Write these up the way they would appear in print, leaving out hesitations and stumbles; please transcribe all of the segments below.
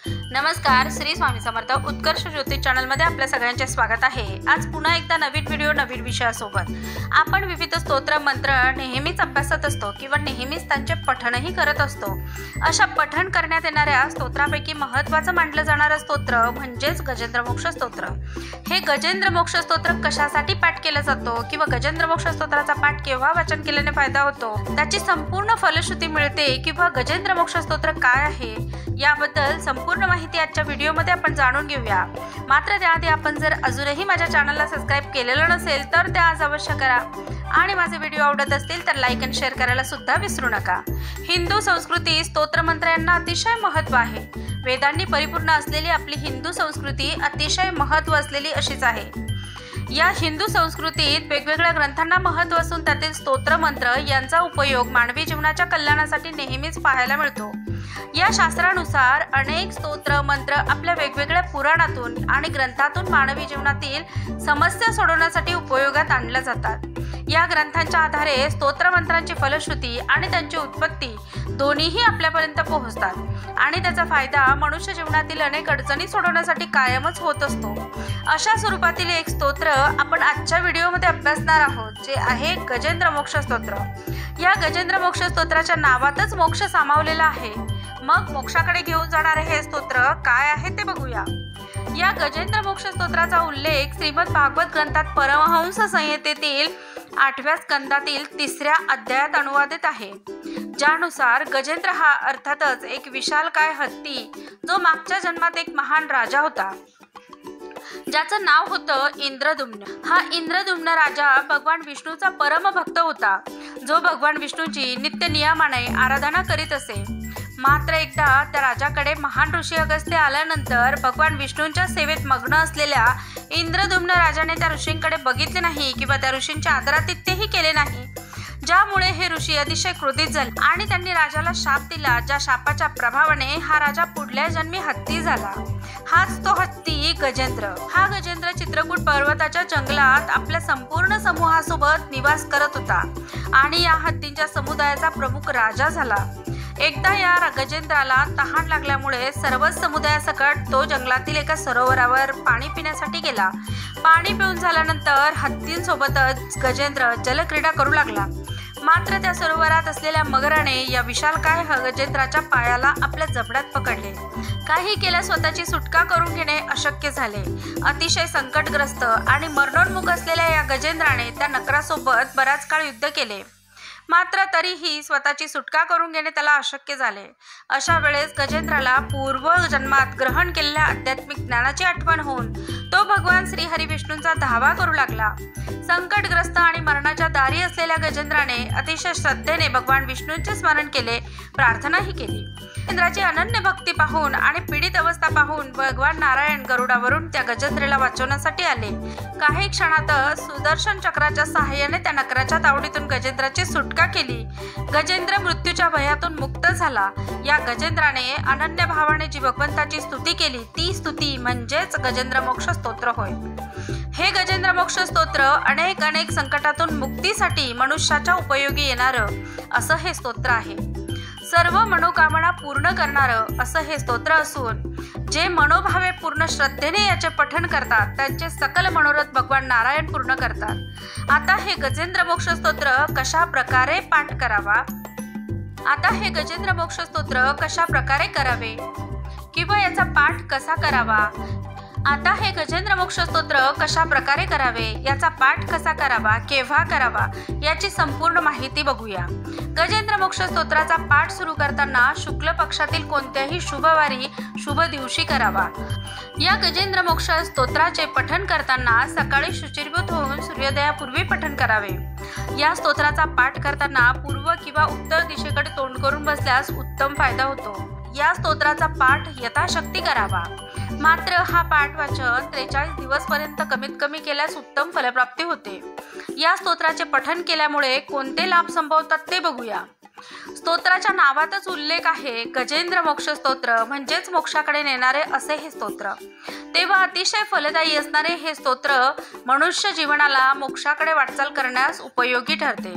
नमस्कार, श्री स्वामी समर्थ उत्कर्ष ज्योतिष चॅनलमध्ये आपल्या सगळ्यांचे स्वागत आहे। आज पुन्हा एकदा नवीन व्हिडिओ नवीन विषयासोबत आपण विविध स्तोत्र मंत्र नेहमीच अभ्यासत असतो किंवा नेहमीच त्यांचे पठणही करत असतो। अशा पठण करण्यात येणाऱ्या स्तोत्रापैकी महत्त्वाचं मानलं जाणारं स्तोत्र म्हणजेच गजेंद्र मोक्ष स्तोत्र। हे गजेंद्र मोक्ष स्तोत्र कशासाठी पाठ केलं जातो किंवा गजेंद्र मोक्ष स्तोत्राचा पाठ केव्हा वाचन केल्याने फायदा होतो, त्याची संपूर्ण फलश्रुती मिळते किंवा गजेंद्र मोक्ष स्तोत्र काय आहे याबद्दल संपूर्ण माहिती आजच्या व्हिडिओमध्ये आपण जाणून घेऊया। मात्र त्याआधी आपण जर अजूनही माझ्या चॅनलला सबस्क्राइब केलेलं नसेल तर ते आज अवश्य करा आणि माझे व्हिडिओ आवडत असतील तर लाईक आणि शेअर करायला सुद्धा विसरू नका। हिंदू संस्कृती स्तोत्र मंत्र यांना अतिशय महत्त्व आहे। वेदांनी परिपूर्ण असलेली आपली हिंदू संस्कृती अतिशय महत्त्व असलेली अशीच आहे। या हिंदू संस्कृतीत वेगवेगळ्या ग्रंथांना महत्त्व असून त्यातील स्तोत्र मंत्र यांचा उपयोग मानवी जीवनाच्या कल्याणासाठी नेहमीच पाहायला मिळतो। या शास्त्रानुसार अनेक स्तोत्र मंत्र आपल्या वेगवेगळ्या पुराणातून आणि ग्रंथातून मानवी जीवनातील समस्या सोडवण्यासाठी उपयोगात आणल्या जातात। या ग्रंथांच्या आधारे स्तोत्र मंत्रांची फलश्रुती आणि त्यांची उत्पत्ती दोन्हीही आपल्यापर्यंत पोहोचतात आणि त्याचा फायदा मनुष्य जीवनातील अनेक अडचणी सोडवण्यासाठी कायमच होत असतो। अशा स्वरूपातील एक स्तोत्र आपण आजच्या व्हिडिओमध्ये अभ्यासणार आहोत, जे आहे गजेंद्र मोक्ष स्तोत्र। या गजेंद्र मोक्ष स्तोत्राच्या नावातच मोक्ष सामावलेला आहे। मग मोक्षाकडे घेऊन जाणारे हे स्तोत्र काय आहे ते बघूया। या गजेंद्र मोक्ष स्तोत्राचा उल्लेख श्रीमद भागवत ग्रंथात परमहंस संहितेतील 8व्या स्कंदातील 3ऱ्या अध्यायात अनुवादित आहे, ज्यानुसार गजेंद्र हा अर्थातच एक विशालकाय हत्ती, जो मागच्या जन्मात एक महान राजा होता, ज्याचं नाव होतं इंद्रद्युम्न। हा इंद्रद्युम्न राजा भगवान विष्णूचा परम भक्त होता, जो भगवान विष्णूची नित्य नियमाने आराधना करीत असे। मात्र एकदा त्या राजाकडे महान ऋषी अगस्त्य आल्यानंतर भगवान विष्णूंच्या सेवेत मग्न असलेल्या इंद्रद्युम्न राजाने त्या ऋषींकडे बघितले नाही किंवा त्या ऋषींच्या आदरातिथ्यही केले नाही, ज्यामुळे हे ऋषी अतिशय क्रोधित झाले आणि त्यांनी राजाला शाप दिला, ज्या शापाच्या प्रभावाने हा राजा पुढल्या जन्मी हत्ती झाला। हाच तो हत्ती गजेंद्र। हा गजेंद्र चित्रकूट पर्वताच्या जंगलात आपल्या संपूर्ण समूहासोबत निवास करत होता आणि या हत्तींच्या समुदायाचा प्रमुख राजा झाला। एकदा या गजेंद्राला तहान लागल्यामुळे सर्वच समुदायासकट तो जंगलातील एका सरोवरावर पाणी पिण्यासाठी गेला। पाणी पिऊन झाल्यानंतर हत्तींसोबतच गजेंद्र जलक्रीडा करू लागला। मात्र त्या सरोवरात असलेल्या मगराने या विशालकाय गजेंद्राच्या पायाला आपल्या जबड्यात पकडले। काही केल्या स्वतःची सुटका करून घेणे अशक्य झाले। अतिशय संकटग्रस्त आणि मरणोन्मुख असलेल्या या गजेंद्राने त्या नकरासोबत बराच काळ युद्ध केले, मात्र तरीही स्वतःची सुटका करून घेणे त्याला अशक्य झाले। अशा वेळेस गजेंद्राला पूर्व जन्मात ग्रहण केलेल्या आध्यात्मिक ज्ञानाची आठवण होऊन तो भगवान श्री हरी विष्णूंचा धावा करू लागला। संकटग्रस्त आणि मरणाच्या दारी असलेल्या गजेंद्राने अतिशय श्रद्धेने भगवान विष्णूंचे स्मरण केले, प्रार्थनाही केली। गजेंद्राची अनन्य भक्ती पाहून आणि पीडित अवस्था पाहून भगवान नारायण गरुडावरून त्या गजेंद्राला वाचवण्यासाठी आले। काही क्षणातच सुदर्शन चक्राच्या सहाय्याने त्या नकराच्या तावडीतून गजेंद्राची सुटका केली। गजेंद्र मृत्यूच्या भयातून मुक्त झाला। या गजेंद्राने अनन्य भावाने जी भगवंताची स्तुती केली ती स्तुती म्हणजेच गजेंद्र मोक्ष स्तोत्र होय। हे गजेंद्र मोक्ष स्तोत्र अनेक संकटातून मुक्तीसाठी मनुष्याच्या उपयोगी येणारं असं हे स्तोत्र आहे। सर्व मनोकामना पूर्ण करणारं असं हे स्तोत्र असून जे मनोभावे पूर्ण श्रद्धेने याचे पठण करतात त्यांचे सकल मनोरथ भगवान नारायण पूर्ण करतात। आता हे गजेंद्र मोक्ष स्तोत्र कशा प्रकारे पाठ करावा, आता हे गजेंद्र मोक्ष स्तोत्र कशा प्रकारे करावे किंवा याचा पाठ कसा करावा, आता हे गजेंद्र मोक्ष स्तोत्र कशा प्रकारे करावे, याचा पाठ कसा करावा, केव्हा करावा याची संपूर्ण माहिती बघूया। गजेंद्र मोक्ष स्तोत्राचा पाठ सुरू करताना शुक्ल पक्षातील कोणत्याही शुभवारी शुभ दिवशी करावा। या गजेंद्र मोक्ष स्तोत्राचे पठण करताना सकाळी शुचिर्भूत होऊन सूर्योदयापूर्वी पठण करावे। या स्तोत्राचा पाठ करताना पूर्व किंवा उत्तर दिशेकडे तोंड करून बसल्यास उत्तम फायदा होतो। या स्तोत्राचा पाठ यथाशक्ती करावा। मात्र हा पाठ वाचन 43 दिवस पर्यंत कमीत कमी केल्यास उत्तम फलप्राप्ती होते। या स्तोत्राचे पठण केल्यामुळे कोणते लाभ संभवतात ते बघूया। स्तोत्राच्या नावातच उल्लेख आहे गजेंद्र मोक्ष स्तोत्र म्हणजेच मोक्षाकडे नेणारे असे हे स्तोत्र। तेव्हा अतिशय फलदायी असणारे हे स्तोत्र मनुष्य जीवनाला मोक्षाकडे वाटचाल करण्यास उपयोगी ठरते।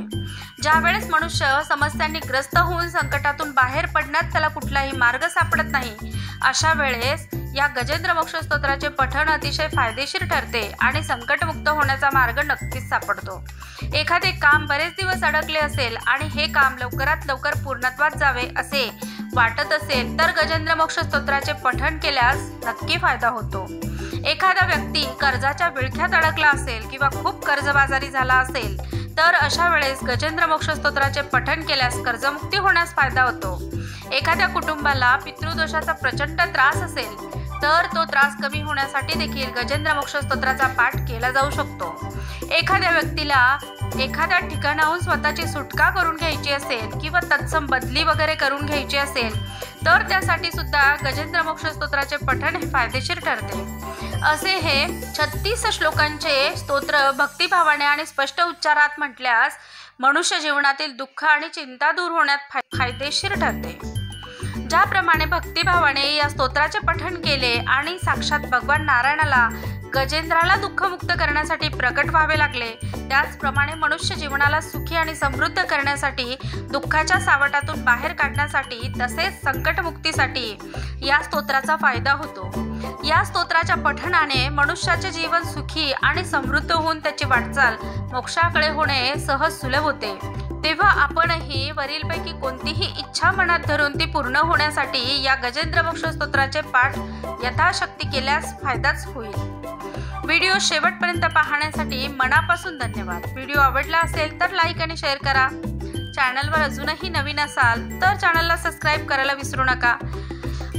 ज्यावेळेस मनुष्य समस्यांनी ग्रस्त होऊन संकटातून बाहेर पडण्यात त्याला कुठलाही मार्ग सापडत नाही अशा वेळेस या गजेंद्र मोक्ष स्तोत्राचे पठण अतिशय फायदेशीर ठरते आणि संकटमुक्त होण्याचा मार्ग नक्कीच सापडतो। एखादे काम बरेच दिवस अडकले असेल आणि हे काम लवकरात लवकर पूर्णत्वास जावे असे वाटत असेल तर गजेंद्र मोक्ष स्तोत्राचे पठण केल्यास नक्की फायदा होतो। एखादा व्यक्ती कर्जाच्या विळख्यात अडकला असेल किंवा खूप कर्जबाजारी झाला असेल तर अशा वेळेस गजेंद्र मोक्ष स्तोत्राचे पठण केल्यास कर्जमुक्ती होण्यास फायदा होतो। एखाद्या कुटुंबाला पितृदोषाचा प्रचंड त्रास असेल तर तो त्रास कमी होण्यासाठी देखील गजेंद्र मोक्ष स्तोत्राचा पाठ केला जाऊ शकतो। एखाद्या व्यक्तीला एखाद्या ठिकाणाहून स्वतःची सुटका करून घ्यायची असेल किंवा तत्सम बदली वगैरे करून घ्यायची असेल तर त्यासाठी सुद्धा गजेंद्र मोक्ष स्तोत्राचे पठण हे फायदेशीर ठरते। असे हे 36 श्लोकांचे स्तोत्र भक्तिभावाने आणि स्पष्ट उच्चारात म्हटल्यास मनुष्य जीवनातील दुःख आणि चिंता दूर होण्यात फायदेशीर ठरते। ज्याप्रमाणे भक्तिभावाने या स्तोत्राचे पठण केले आणि साक्षात भगवान नारायणाला गजेंद्राला दुःखमुक्त करण्यासाठी प्रकट व्हावे लागले, त्याचप्रमाणे मनुष्य जीवनाला सुखी आणि समृद्ध करण्यासाठी, दुःखाच्या सावटातून बाहेर काढण्यासाठी तसेच संकटमुक्तीसाठी या स्तोत्राचा फायदा होतो। या स्तोत्राच्या पठणाने मनुष्याचे जीवन सुखी आणि समृद्ध होऊन त्याची वाटचाल मोक्षाकडे होणे सहज सुलभ होते। तेव्हा आपणही वरीलपैकी कोणतीही इच्छा मनात धरून ती पूर्ण होण्यासाठी या गजेंद्र मोक्ष स्तोत्राचे पाठ यथाशक्ती केल्यास फायदाच होईल। व्हिडिओ शेवटपर्यंत पाहण्यासाठी मनापासून धन्यवाद। व्हिडिओ आवडला असेल तर लाईक आणि शेअर करा। चॅनलवर अजूनही नवीन असाल तर चॅनलला सबस्क्राईब करायला विसरू नका।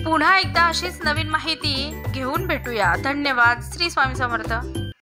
पुन्हा एकदा अशीच नवीन माहिती घेऊन भेटूया। धन्यवाद। श्री स्वामी समर्थ।